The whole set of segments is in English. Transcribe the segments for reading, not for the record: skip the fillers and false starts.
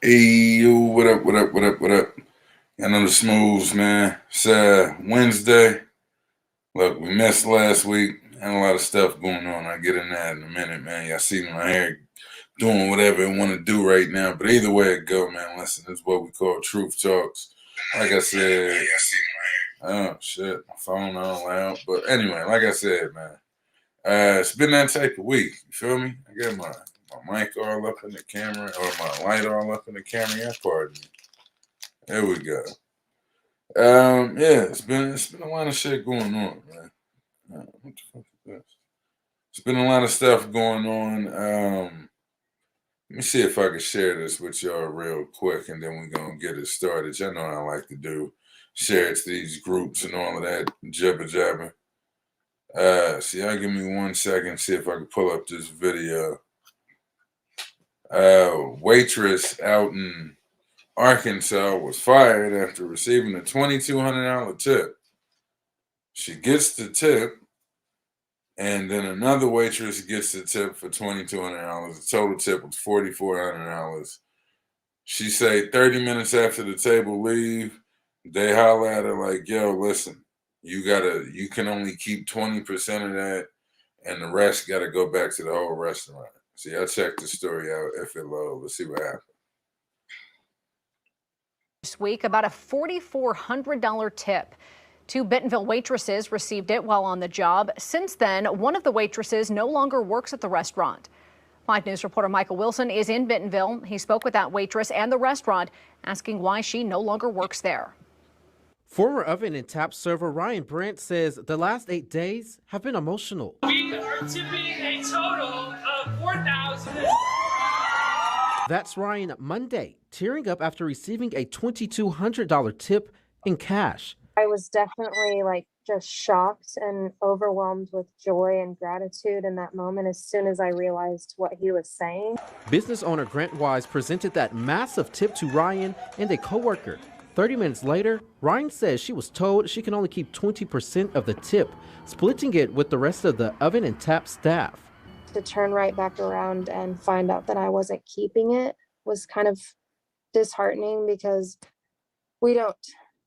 Hey, yo, what up, what up, what up, what up? I know the smooths, man. It's Wednesday. Look, we missed last week. Had a lot of stuff going on. I'll get in that in a minute, man. Y'all see my hair doing whatever I want to do right now. But either way it go, man, listen, this is what we call Truth Talks. Like I said, oh, shit, my phone on loud. But anyway, like I said, man, it's been that type of week. You feel me? I got my mic all up in the camera, or my light all up in the camera. Yeah, pardon me. There we go. Yeah, it's been a lot of shit going on, man. What the fuck is this? It's been a lot of stuff going on. Let me see if I can share this with y'all real quick, and then we're gonna get it started. Y'all know what I like to do, share it to these groups and all of that jibber jabber. See, y'all give me 1 second, see if I can pull up this video. Waitress out in Arkansas was fired after receiving a $2,200 tip. She gets the tip, and then another waitress gets the tip for $2,200. The total tip was $4,400. She say 30 minutes after the table leave, they holler at her like, "Yo, listen, you can only keep 20% of that, and the rest got to go back to the whole restaurant." See, I checked the story out. If it low, let's see what happened. This week, about a $4,400 tip. Two Bentonville waitresses received it while on the job. Since then, one of the waitresses no longer works at the restaurant. 5 News reporter Michael Wilson is in Bentonville. He spoke with that waitress and the restaurant, asking why she no longer works there. Former oven and tap server Ryan Brandt says the last 8 days have been emotional. We are tipping a total of $4,000. That's Ryan Monday, tearing up after receiving a $2,200 tip in cash. I was definitely just shocked and overwhelmed with joy and gratitude in that moment as soon as I realized what he was saying. Business owner Grant Wise presented that massive tip to Ryan and a coworker. 30 minutes later, Ryan says she was told she can only keep 20% of the tip, splitting it with the rest of the oven and tap staff. To turn right back around and find out that I wasn't keeping it was kind of disheartening because we don't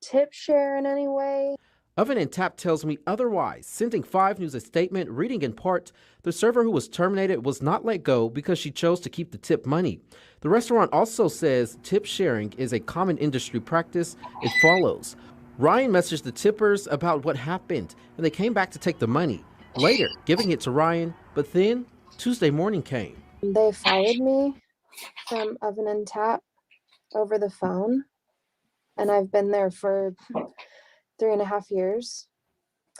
tip share in any way. Oven and Tap tells me otherwise, sending 5 News a statement reading in part, the server who was terminated was not let go because she chose to keep the tip money. The restaurant also says tip sharing is a common industry practice. It follows. Ryan messaged the tippers about what happened, and they came back to take the money, later giving it to Ryan, but then Tuesday morning came. They fired me from Oven and Tap over the phone, and I've been there for 3.5 years.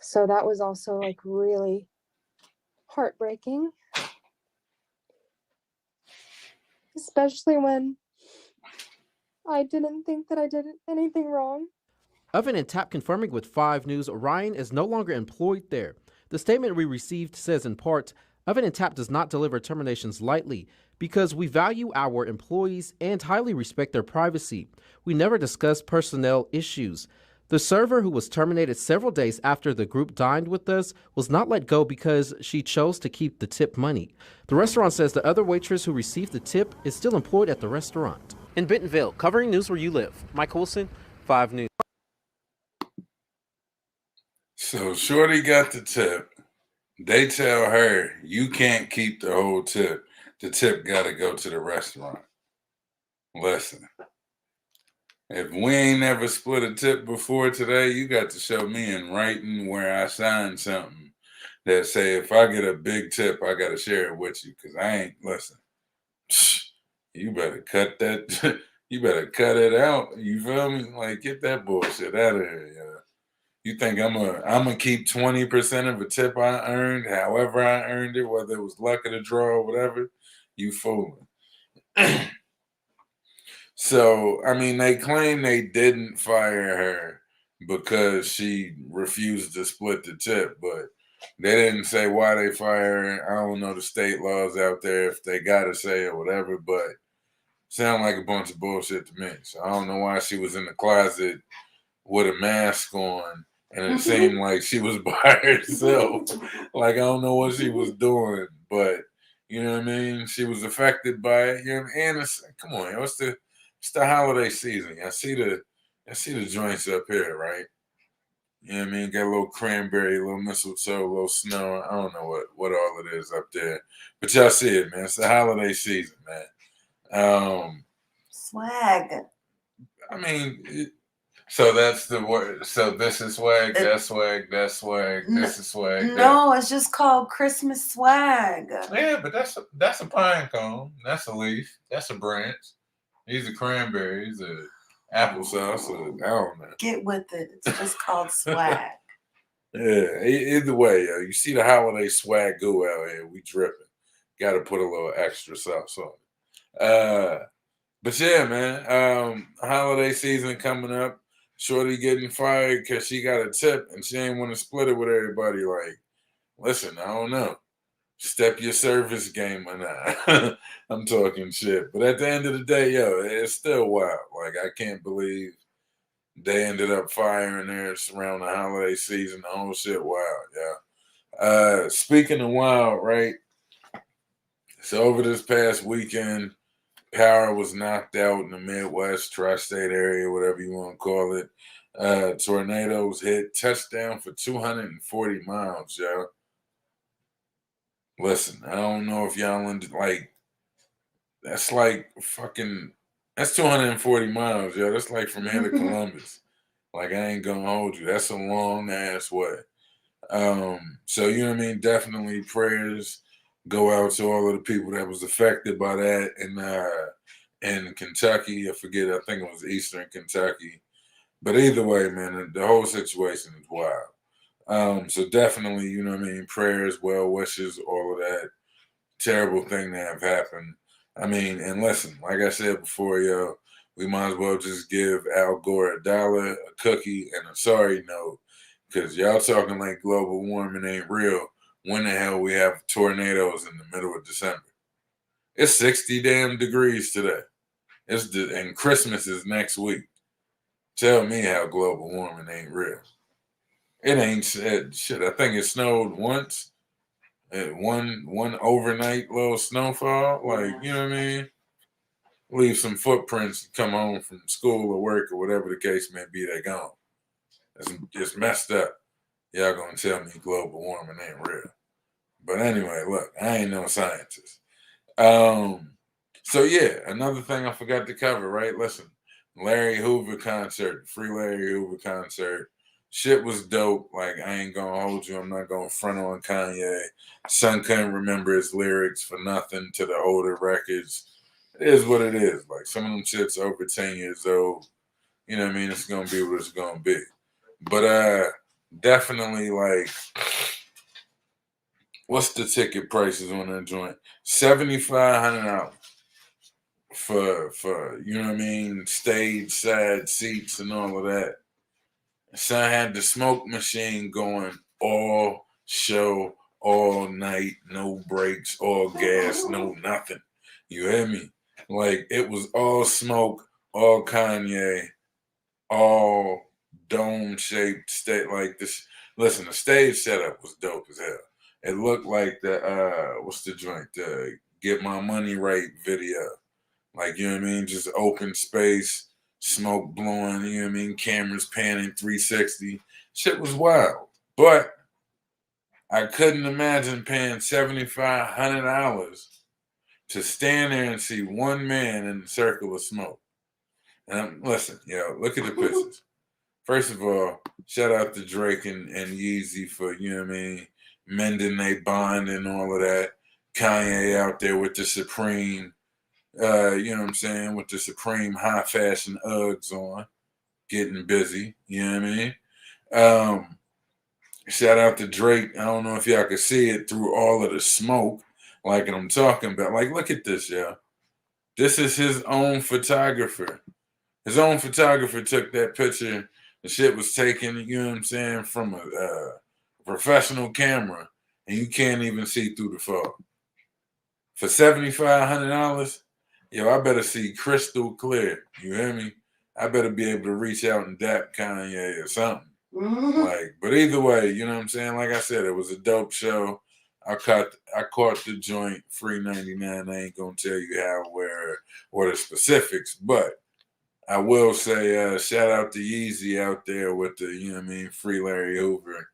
So that was also really heartbreaking, especially when I didn't think that I did anything wrong. Oven and Tap confirming with 5 News Ryan is no longer employed there. The statement we received says in part, Oven and Tap does not deliver terminations lightly because we value our employees and highly respect their privacy. We never discuss personnel issues. The server, who was terminated several days after the group dined with us, was not let go because she chose to keep the tip money. The restaurant says the other waitress who received the tip is still employed at the restaurant. In Bentonville, covering news where you live, Mike Wilson, 5 News. So Shorty got the tip. They tell her you can't keep the whole tip. The tip got to go to the restaurant. Listen, if we ain't never split a tip before today, you got to show me in writing where I signed something that say if I get a big tip, I got to share it with you. Because I ain't, listen, you better cut that. You better cut it out. You feel me? Get that bullshit out of here, yo. You think I'm gonna keep 20% of a tip I earned, however I earned it, whether it was luck of the draw or whatever? You fooling. So, I mean, they claim they didn't fire her because she refused to split the tip, but they didn't say why they fired her. I don't know the state laws out there if they gotta say or whatever, but sound like a bunch of bullshit to me. So I don't know why she was in the closet with a mask on. And it seemed like she was by herself. I don't know what she was doing, but you know what I mean? She was affected by it. You know, and come on, It's the holiday season. I see the joints up here, right? You know what I mean? Got a little cranberry, a little mistletoe, a little snow. I don't know what all it is up there. But y'all see it, man. It's the holiday season, man. Swag. I mean, so that's the word. So this is swag, that's swag, that's swag, this is swag. No, it's just called Christmas swag. Yeah, but that's a pine cone. That's a leaf. That's a branch. These are cranberries, applesauce, I don't know. Get with it. It's just called swag. Yeah, either way, you see the holiday swag go out here. We dripping. Got to put a little extra sauce on it. But yeah, man, holiday season coming up. Shorty getting fired because she got a tip and she ain't want to split it with everybody. Like, listen, I don't know. Step your service game or not. I'm talking shit. But at the end of the day, yo, it's still wild. Like, I can't believe they ended up firing her around the holiday season. The whole shit wild, yeah. Speaking of wild, right? So over this past weekend, power was knocked out in the Midwest, tri-state area, whatever you want to call it. Tornadoes hit, touchdown for 240 miles, yo. Listen, I don't know if y'all that's like fucking, that's 240 miles, yo. That's like from here to Columbus. Like, I ain't gonna hold you. That's a long ass way. So you know what I mean? Definitely prayers go out to all of the people that was affected by that in Kentucky. I think it was Eastern Kentucky. But either way, man, the whole situation is wild. So definitely, you know what I mean, prayers, well wishes, all of that terrible thing that have happened. I mean, and listen, like I said before, yo, we might as well just give Al Gore $1, a cookie, and a sorry note, because y'all talking like global warming ain't real. When the hell we have tornadoes in the middle of December? It's 60 damn degrees today. And Christmas is next week. Tell me how global warming ain't real. It ain't shit. I think it snowed once. One overnight little snowfall. Like, you know what I mean? Leave some footprints, come home from school or work or whatever the case may be, they gone. It's messed up. Y'all gonna tell me global warming ain't real. But anyway, look, I ain't no scientist. So yeah, another thing I forgot to cover, right? Listen, Larry Hoover concert, free Larry Hoover concert. Shit was dope. Like, I ain't gonna hold you. I'm not gonna front on Kanye. Son couldn't remember his lyrics for nothing to the older records. It is what it is. Like, some of them shit's over 10 years old. You know what I mean? It's gonna be what it's gonna be. But definitely, like, what's the ticket prices on that joint? $7,500 for you know what I mean, stage side seats and all of that. Son had the smoke machine going all show, all night, no breaks, all gas, no nothing. You hear me? Like, it was all smoke, all Kanye, all dome-shaped state like this. Listen, the stage setup was dope as hell. It looked like the what's the joint? The Get My Money Right video. Like, you know what I mean? Just open space, smoke blowing, you know what I mean? Cameras panning 360. Shit was wild. But I couldn't imagine paying $7,500 to stand there and see one man in the circle of smoke. And listen, yo, look at the pictures. First of all, shout out to Drake and Yeezy for, you know what I mean, mending they bond and all of that. Kanye out there with the Supreme, you know what I'm saying, with the Supreme high fashion Uggs on, getting busy, you know what I mean? Shout out to Drake. I don't know if y'all can see it through all of the smoke, like I'm talking about. Like, look at this, y'all. This is his own photographer. His own photographer took that picture. The shit was taken, you know what I'm saying, from a professional camera, and you can't even see through the fog. For $7,500, yo, I better see crystal clear. You hear me? I better be able to reach out and dap Kanye or something. Like, but either way, you know what I'm saying? Like I said, it was a dope show. I caught the joint free 99. I ain't gonna tell you how, where, or the specifics, but I will say, shout out to Yeezy out there with the, you know what I mean, free Larry Hoover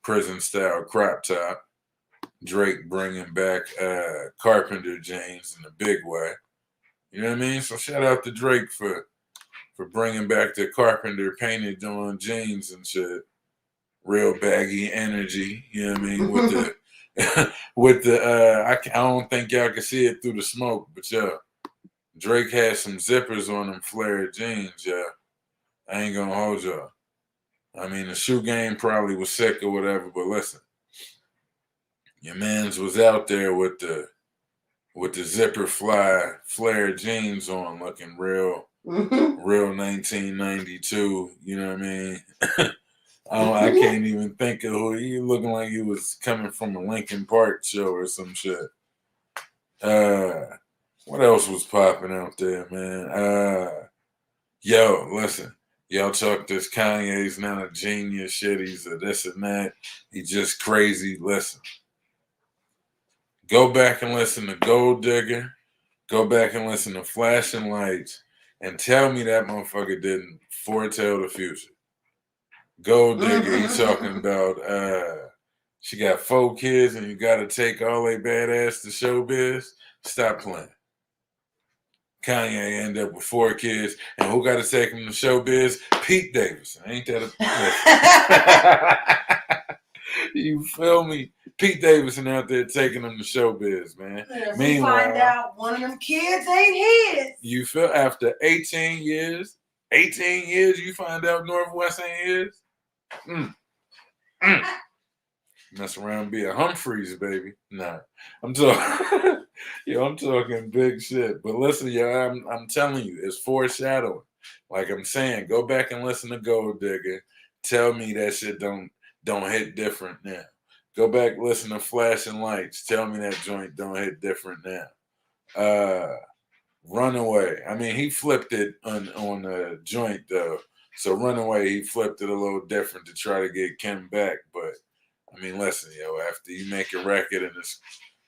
prison style crop top. Drake bringing back Carpenter jeans in a big way. You know what I mean? So shout out to Drake for bringing back the Carpenter painted on jeans and shit. Real baggy energy. You know what I mean? With the with the I don't think y'all can see it through the smoke, but yeah, Drake had some zippers on them flared jeans. Yeah, I ain't gonna hold y'all. I mean, the shoe game probably was sick or whatever, but listen, your man's was out there with the zipper flared jeans on, looking real 1992. You know what I mean? I can't even think of who he looking like. He was coming from a Linkin Park show or some shit. What else was popping out there, man? Yo, listen. Y'all talk this Kanye's not a genius shit. He's a this and that. He's just crazy. Listen. Go back and listen to Gold Digger. Go back and listen to Flashing Lights. And tell me that motherfucker didn't foretell the future. Gold Digger, he's talking about she got 4 kids and you gotta take all they badass to showbiz. Stop playing. Kanye end up with 4 kids, and who gotta take him to showbiz? Pete Davidson. Ain't that a You feel me? Pete Davidson out there taking him to showbiz, man. Yeah, Meanwhile, find out one of them kids ain't his. You feel after 18 years, you find out Northwest ain't his? Mess around and be a Humphreys, baby. Nah. I'm talking I'm talking big shit. But listen, yo, I'm telling you, it's foreshadowing. Like I'm saying, go back and listen to Gold Digger. Tell me that shit don't hit different now. Go back, listen to Flashing Lights. Tell me that joint don't hit different now. Runaway. I mean, he flipped it on the joint though. So Runaway, he flipped it a little different to try to get Kim back. But I mean, listen, yo, after you make a record and it's,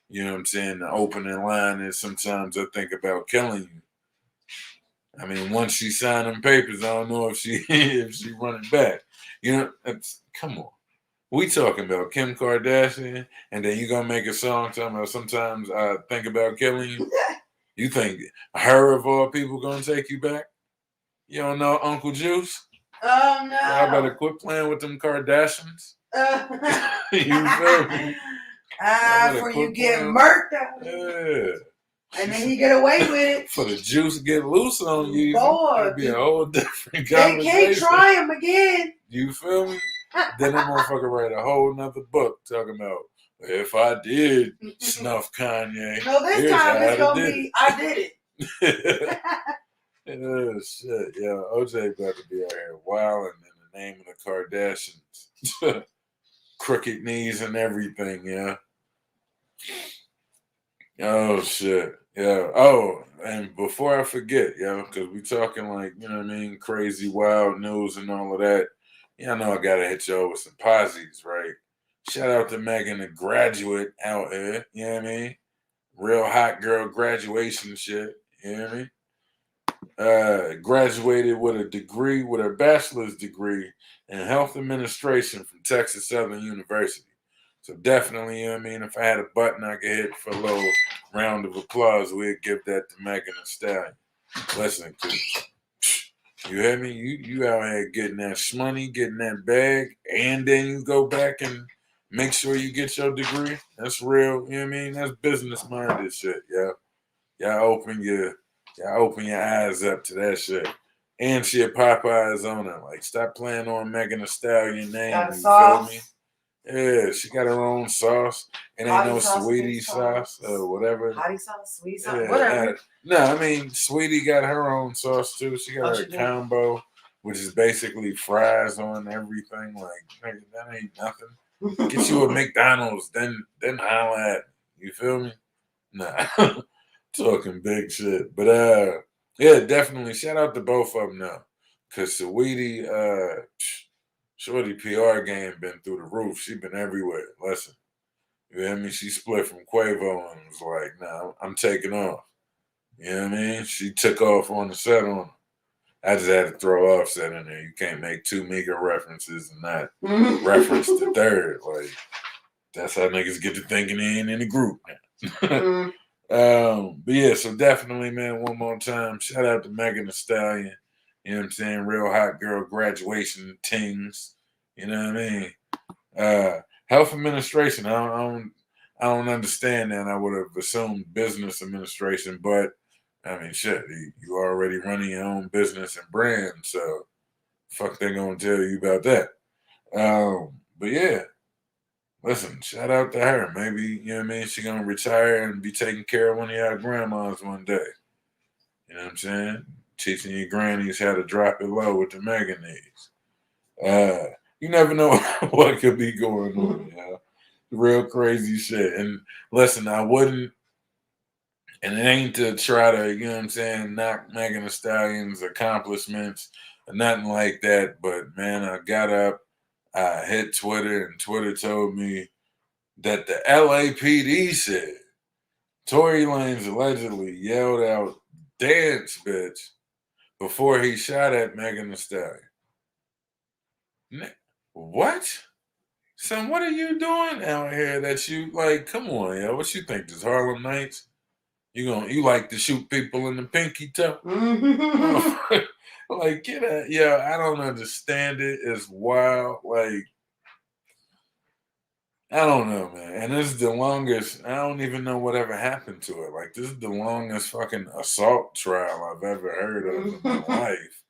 you know what I'm saying, the opening line is sometimes I think about killing you. I mean, once she signed them papers, I don't know if she running back. You know, come on. We talking about Kim Kardashian, and then you gonna make a song talking about sometimes I think about killing you. You think her of all people gonna take you back? You don't know Uncle Juice? Oh no! Y'all better quit playing with them Kardashians. You feel me? For you get murked out. Yeah. And then you get away with it. For the juice get loose on you, boy, it'd be a whole different they conversation. can't try him again. You feel me? Then that motherfucker write a whole nother book talking about if I did snuff Kanye. No, this time it's gonna be I did it. Oh shit, yeah. OJ about to be out here wilding in the name of the Kardashians. Crooked knees and everything, yeah. Oh shit. Yeah. Oh, and before I forget, yo, because we talking like, you know what I mean, crazy wild news and all of that. Yeah, I know I gotta hit y'all with some posies, right? Shout out to Megan, the graduate out here, you know what I mean? Real hot girl graduation shit, you know what I mean? Graduated with a degree, with a bachelor's degree in health administration from Texas Southern University. So definitely, you know what I mean? If I had a button I could hit for a little round of applause, we'd give that to Megan Thee Stallion. Listen, you hear me? You out here getting that shmoney, getting that bag, and then you go back and make sure you get your degree. That's real, you know what I mean? That's business-minded shit, yeah. Y'all open your eyes up to that shit. And she had Popeye's on her. Like, stop playing on Megan Thee Stallion name. Got You sauce. feel me? Yeah, she got her own sauce. It ain't no sweetie sauce or whatever. Hottie sauce, sweet sauce, Yeah, whatever. no, I mean, Sweetie got her own sauce too. She got her combo, which is basically fries on everything. Like, nigga, that ain't nothing. Get you a McDonald's, then holla at me. You feel me? Nah. Talking big shit. But yeah, definitely shout out to both of them now. Cause Saweetie, Shorty PR game been through the roof. She been everywhere. Listen. You hear me? She split from Quavo and was like, nah, I'm taking off. You know what I mean? She took off on the set on her. I just had to throw Offset in there. You can't make two Mega references and not reference the third. Like, that's how niggas get to thinking they ain't in the group now. But yeah, so definitely, man, one more time, shout out to Megan Thee Stallion. You know what I'm saying? Real hot girl graduation tings. You know what I mean? Health administration. I don't understand that. I would have assumed business administration, but I mean, shit, you already running your own business and brand, so fuck they gonna tell you about that. But yeah, listen, shout out to her. Maybe, you know what I mean, she gonna retire and be taking care of one of y'all grandmas one day. You know what I'm saying? Teaching your grannies how to drop it low with the mega knees. You never know what could be going on, you know? Real crazy shit. And listen, I wouldn't, and it ain't to try to, you know what I'm saying, knock Megan Thee Stallion's accomplishments or nothing like that. But man, I got up, I hit Twitter, and Twitter told me that the LAPD said Tory Lanez allegedly yelled out "dance, bitch" before he shot at Megan Thee Stallion. What? Son, what are you doing out here that you like? Come on, yo. What you think? This Harlem Nights? You like to shoot people in the pinky toe? Like, get out. Yeah, I don't understand it. It's wild. Like, I don't know, man. And this is the longest, I don't even know whatever happened to it. Like, this is the longest fucking assault trial I've ever heard of in my life.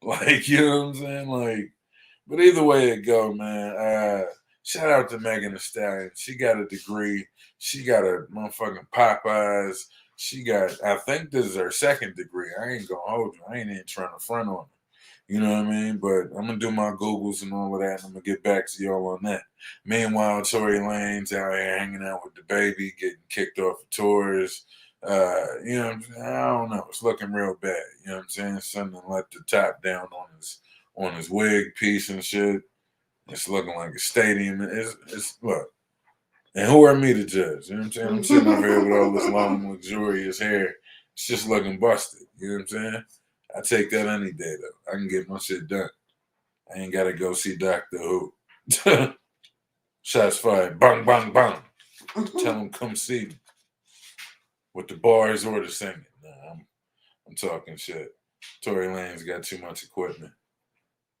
Like, you know what I'm saying? Like, but either way it go, man. Shout out to Megan Thee Stallion. She got a degree. She got a motherfucking Popeyes. She got, I think this is her second degree. I ain't gonna hold you. I ain't even trying to front on her. You know what I mean? But I'm gonna do my Googles and all of that, and I'm gonna get back to y'all on that. Meanwhile, Tory Lanez out here hanging out with the baby, getting kicked off of tours. You know what I'm saying? I don't know. It's looking real bad. You know what I'm saying? Something let the top down on his wig piece and shit. It's looking like a stadium. It's look. And who are me to judge? You know what I'm saying? I'm sitting over here with all this long, luxurious hair. It's just looking busted. You know what I'm saying? I take that any day, though. I can get my shit done. I ain't got to go see Doctor Who. Shots fired. Bang, bang, bang. Tell him come see me. With the bars or the singing. Nah, I'm talking shit. Tory Lanez got too much equipment.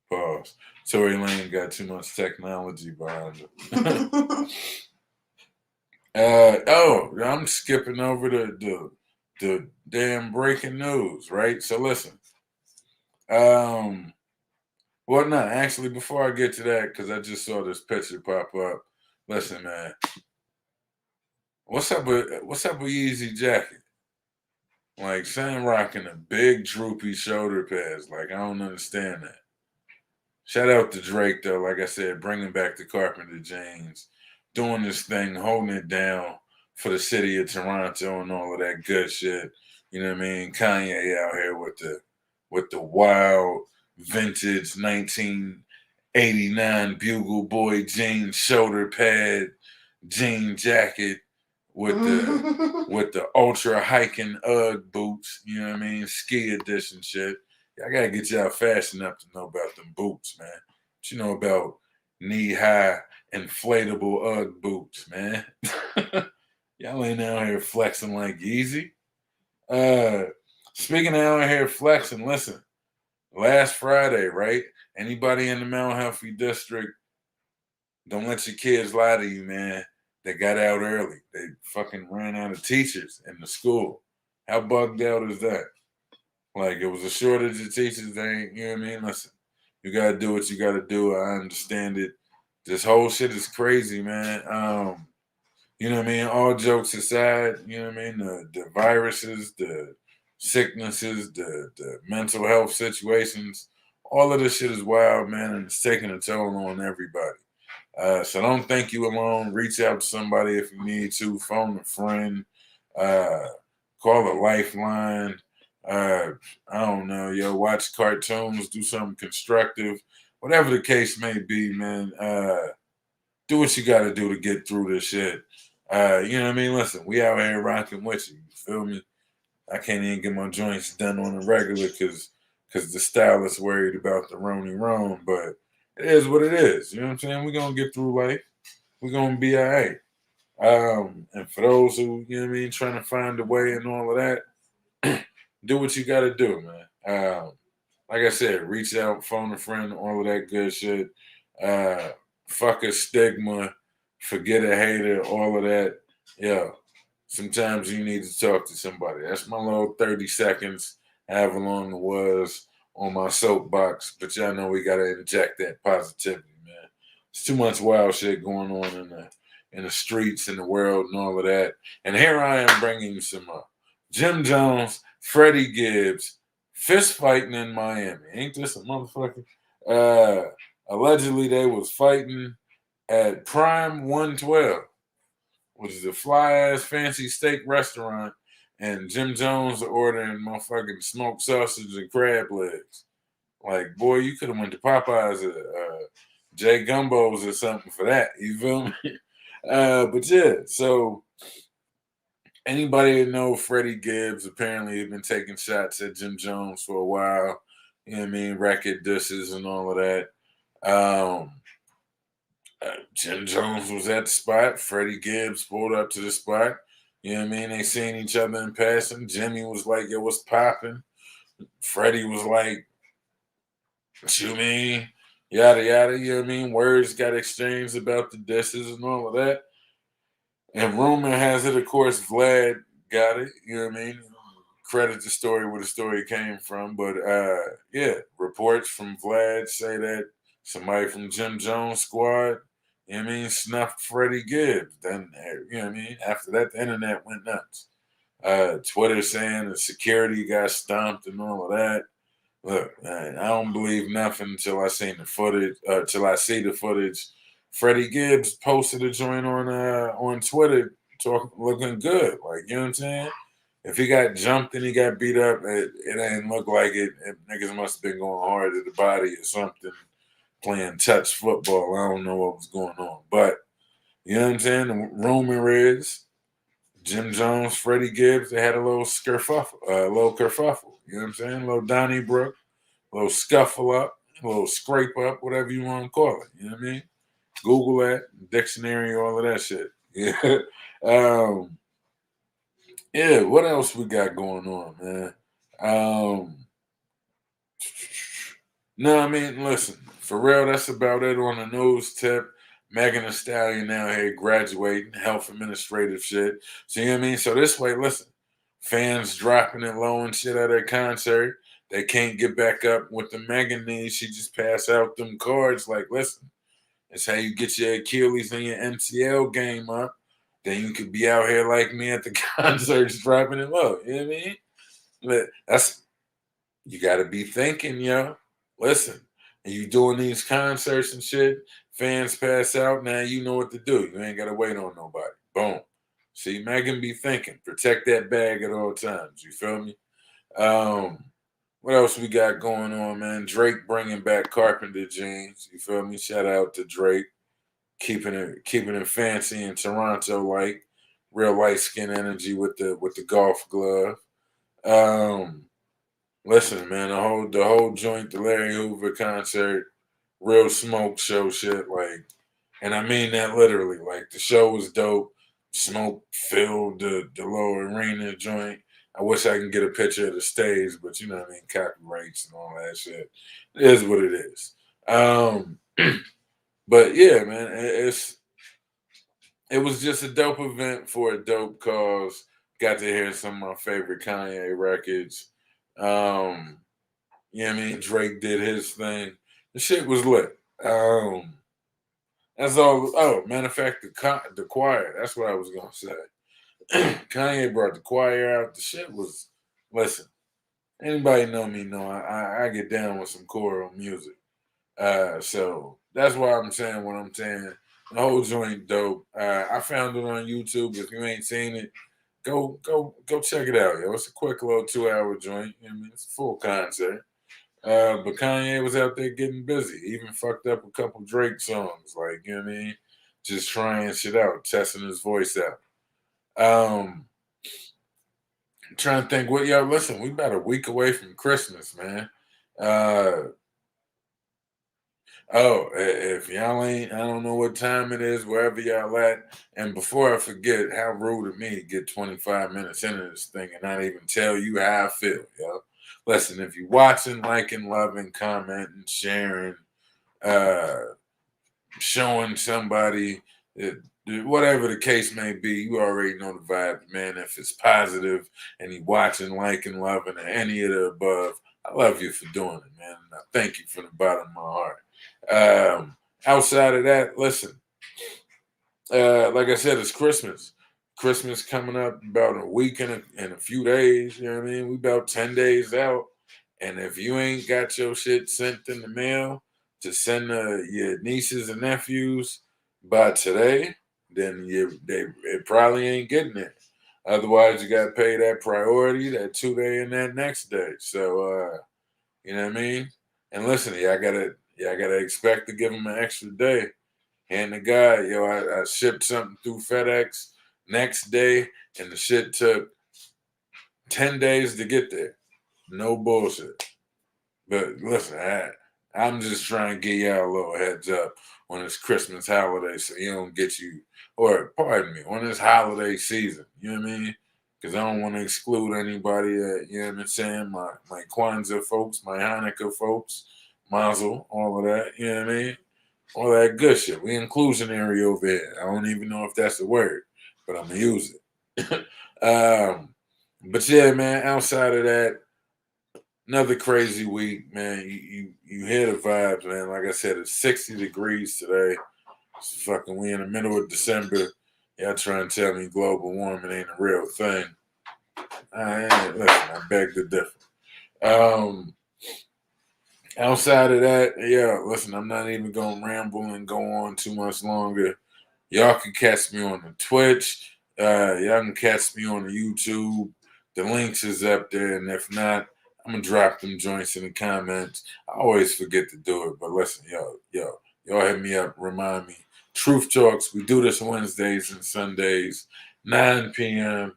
Pause. Tory Lanez got too much technology behind him. I'm skipping over the damn breaking news, right? So listen. Well, no, actually, before I get to that, because I just saw this picture pop up. Listen, man. What's up with Yeezy jacket? Like, son rocking a big droopy shoulder pads. Like, I don't understand that. Shout out to Drake, though. Like I said, bringing back the Carpenter jeans, doing this thing, holding it down for the city of Toronto and all of that good shit. You know what I mean? Kanye out here with the wild vintage 1989 Bugle Boy jean shoulder pad jean jacket with the ultra hiking Ugg boots. You know what I mean? Ski edition shit. I gotta get y'all fast enough to know about them boots, man. But you know about knee-high inflatable Ugg boots, man. Y'all ain't out here flexing like Yeezy. Speaking of out here flexing, listen. Last Friday, right? Anybody in the Mount Healthy District, don't let your kids lie to you, man. They got out early. They fucking ran out of teachers in the school. How bugged out is that? Like, it was a shortage of teachers. They ain't, you know what I mean? Listen, you got to do what you got to do. I understand it. This whole shit is crazy, man. You know what I mean? All jokes aside, you know what I mean? The viruses, the sicknesses, the mental health situations, all of this shit is wild, man, and it's taking a toll on everybody. So don't think you alone. Reach out to somebody if you need to. Phone a friend. Call a lifeline. I don't know, yo, watch cartoons, do something constructive, whatever the case may be, man. Do what you got to do to get through this shit. You know what I mean? Listen, we out here rocking with you. You feel me? I can't even get my joints done on the regular because because the stylist worried about the Roni Rome, but it is what it is. You know what I'm saying? We're gonna get through life. We're gonna be all right. And for those who, you know what I mean, trying to find a way and all of that, do what you gotta do, man. Like I said, reach out, phone a friend, all of that good shit. Fuck a stigma, forget a hater, all of that. Yeah. Sometimes you need to talk to somebody. That's my little 30 seconds, however long it was on my soapbox. But y'all know we gotta inject that positivity, man. It's too much wild shit going on in the streets, in the world, and all of that. And here I am bringing you some Jim Jones, Freddie Gibbs, fist fighting in Miami. Ain't this a motherfucker? Allegedly, they was fighting at Prime 112, which is a fly-ass fancy steak restaurant, and Jim Jones ordering motherfucking smoked sausage and crab legs. Like, boy, you could have went to Popeyes or J Gumbo's or something for that. You feel me? But yeah, so anybody that know Freddie Gibbs apparently had been taking shots at Jim Jones for a while. You know what I mean? Racket dishes and all of that. Jim Jones was at the spot. Freddie Gibbs pulled up to the spot. You know what I mean? They seen each other in passing. Jimmy was like, yo, what's popping? Freddie was like, what you mean? Yada, yada. You know what I mean? Words got exchanged about the dishes and all of that. And rumor has it, of course, Vlad got it. You know what I mean? Credit the story where the story came from. But yeah, reports from Vlad say that somebody from Jim Jones' squad, you know what I mean, snuffed Freddie Gibbs. Then, you know what I mean? After that, the internet went nuts. Twitter saying the security got stomped and all of that. Look, man, I don't believe nothing until I seen the footage, till I see the footage. Freddie Gibbs posted a joint on Twitter looking good. Like, you know what I'm saying? If he got jumped and he got beat up, it ain't look like it. Niggas must have been going hard at the body or something, playing touch football. I don't know what was going on. But, you know what I'm saying? The rumor is Jim Jones, Freddie Gibbs, they had a little kerfuffle. You know what I'm saying? A little Donnybrook, a little scuffle up, a little scrape up, whatever you want to call it. You know what I mean? Google that, dictionary, all of that shit. Yeah. Yeah, what else we got going on, man? No, I mean, listen, for real, that's about it on the news tip. Megan Thee Stallion now here graduating, health administrative shit. So, you know what I mean? So this way, listen, fans dropping it low and shit at her concert. They can't get back up with the Megan needs. She just pass out them cards like, listen, it's how you get your Achilles and your MCL game up. Then you could be out here like me at the concerts dropping it low. You know what I mean? But you got to be thinking, yo. Listen, and you doing these concerts and shit, fans pass out, now you know what to do. You ain't got to wait on nobody. Boom. See, Megan be thinking. Protect that bag at all times. You feel me? What else we got going on, man? Drake bringing back Carpenter jeans. You feel me? Shout out to Drake. Keeping it fancy in Toronto, like real light skin energy with the golf glove. Listen, man, the whole joint, the Larry Hoover concert, real smoke show shit, like, and I mean that literally. Like, the show was dope. Smoke filled the little arena joint. I wish I can get a picture of the stage, but you know what I mean, copyrights and all that shit. It is what it is. But yeah, man, it was just a dope event for a dope cause. Got to hear some of my favorite Kanye records. You know what I mean? Drake did his thing. The shit was lit. That's all. Oh, matter of fact, the choir. That's what I was gonna say. Kanye brought the choir out. The shit was. Listen, anybody know me? Know I get down with some choral music. So that's why I'm saying what I'm saying. The whole joint dope. I found it on YouTube. If you ain't seen it, go check it out, yo. It's a quick little 2-hour joint. You know what I mean, it's a full concert. But Kanye was out there getting busy. He even fucked up a couple Drake songs, like, you know what I mean? Just trying shit out, testing his voice out. I'm trying to think what y'all listen, we about a week away from Christmas, man. Uh, oh, if y'all ain't, I don't know what time it is, wherever y'all at. And before I forget, how rude of me to get 25 minutes into this thing and not even tell you how I feel, yo. Listen, if you're watching, liking, loving, commenting, sharing, uh, showing somebody, whatever the case may be, you already know the vibes, man. If it's positive and you watching, liking, loving, or any of the above, I love you for doing it, man. And I thank you from the bottom of my heart. Outside of that, listen, like I said, it's Christmas. Christmas coming up about a week and a few days. You know what I mean? We about 10 days out. And if you ain't got your shit sent in the mail to send your nieces and nephews by today, then it probably ain't getting it. Otherwise, you got to pay that priority, that 2 day and that next day. So, you know what I mean? And listen, gotta expect to give them an extra day. And the guy, I shipped something through FedEx next day, and the shit took 10 days to get there. No bullshit. But listen, I'm just trying to give y'all a little heads up on this Christmas holiday so you don't get you, or pardon me, on this holiday season. You know what I mean? Because I don't want to exclude anybody that, you know what I'm saying? My Kwanzaa folks, my Hanukkah folks, Mazel, all of that. You know what I mean? All that good shit. We inclusionary over here. I don't even know if that's a word, but I'm gonna use it. But yeah, man. Outside of that, another crazy week, man. You hear the vibes, man. Like I said, it's 60 degrees today. It's fucking, we in the middle of December. Y'all trying to tell me global warming ain't a real thing. Listen, I beg to differ. Outside of that, yeah, listen, I'm not even going to ramble and go on too much longer. Y'all can catch me on the Twitch. Y'all can catch me on the YouTube. The links is up there, and if not, I'm going to drop them joints in the comments. I always forget to do it, but listen, y'all hit me up, remind me. Truth Talks, we do this Wednesdays and Sundays, 9 p.m.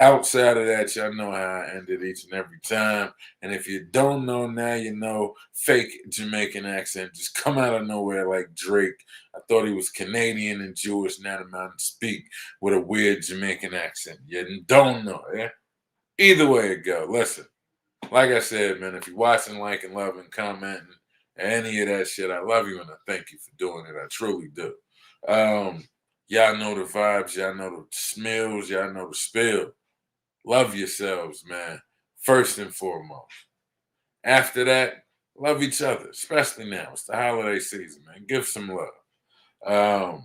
Outside of that, y'all know how I end it each and every time. And if you don't know now, you know, fake Jamaican accent just come out of nowhere like Drake. I thought he was Canadian and Jewish, now the man speak with a weird Jamaican accent. You don't know, yeah? Either way it go. Listen, like I said, man, if you're watching, liking, loving, commenting, any of that shit, I love you and I thank you for doing it. I truly do. Y'all know the vibes, y'all know the smells, y'all know the spill. Love yourselves, man, first and foremost. After that, love each other, especially now. It's the holiday season, man. Give some love.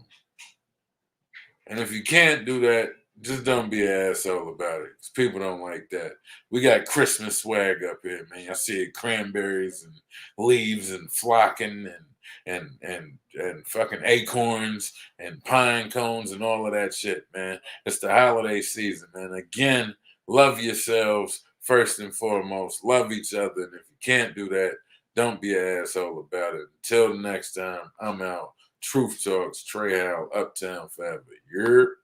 And if you can't do that, just don't be an asshole about it. 'Cause people don't like that. We got Christmas swag up here, man. I see cranberries and leaves and flocking and fucking acorns and pine cones and all of that shit, man. It's the holiday season, man. Again, love yourselves first and foremost. Love each other. And if you can't do that, don't be an asshole about it. Until the next time, I'm out. Truth Talks, Trey Howell, Uptown Forever. You're